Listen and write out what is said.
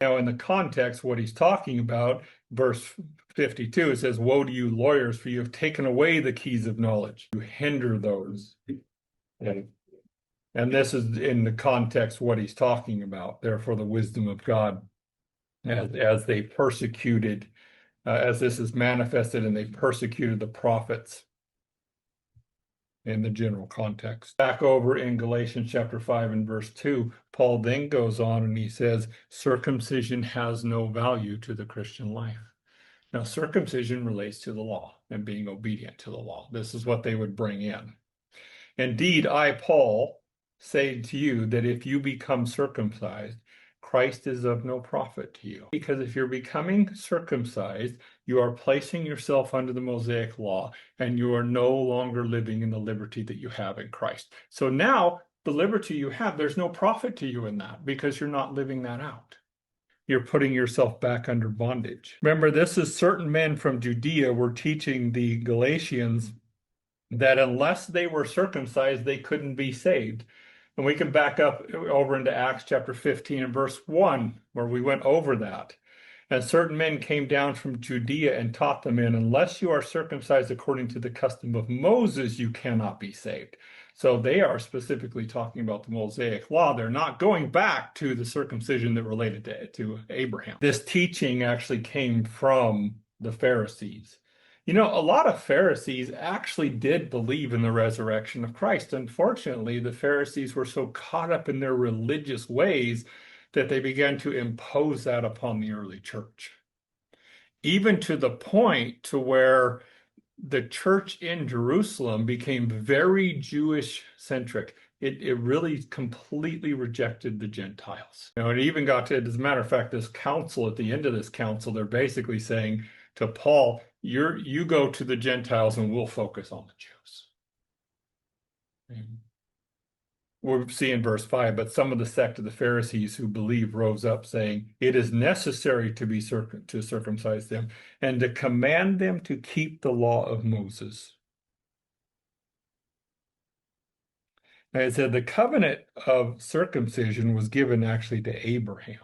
Now, in the context, what he's talking about, verse 52, it says, "Woe to you, lawyers, for you have taken away the keys of knowledge. You hinder those." And this is in the context what he's talking about. Therefore, the wisdom of God, as they persecuted, as this is manifested, and they persecuted the prophets in the general context. Back over in Galatians chapter 5 and verse 2, Paul then goes on and he says, circumcision has no value to the Christian life. Now, circumcision relates to the law and being obedient to the law. This is what they would bring in. Indeed, I, Paul, say to you that if you become circumcised, Christ is of no profit to you. Because if you're becoming circumcised, you are placing yourself under the Mosaic law, and you are no longer living in the liberty that you have in Christ. So now, the liberty you have, there's no profit to you in that, because you're not living that out. You're putting yourself back under bondage. Remember, this is certain men from Judea were teaching the Galatians that unless they were circumcised, they couldn't be saved. And we can back up over into Acts chapter 15 and verse 1, where we went over that. And certain men came down from Judea and taught the men, unless you are circumcised according to the custom of Moses, you cannot be saved. So they are specifically talking about the Mosaic law. They're not going back to the circumcision that related to Abraham. This teaching actually came from the Pharisees. You know, a lot of Pharisees actually did believe in the resurrection of Christ. Unfortunately, the Pharisees were so caught up in their religious ways that they began to impose that upon the early church. Even to the point to where the church in Jerusalem became very Jewish-centric. It really completely rejected the Gentiles. You know, it even got to, as a matter of fact, this council, at the end of this council, they're basically saying to Paul, you go to the Gentiles and we'll focus on the Jews. We'll see in verse 5, but some of the sect of the Pharisees who believed rose up, saying, it is necessary to circumcise them and to command them to keep the law of Moses. And it said the covenant of circumcision was given actually to Abraham.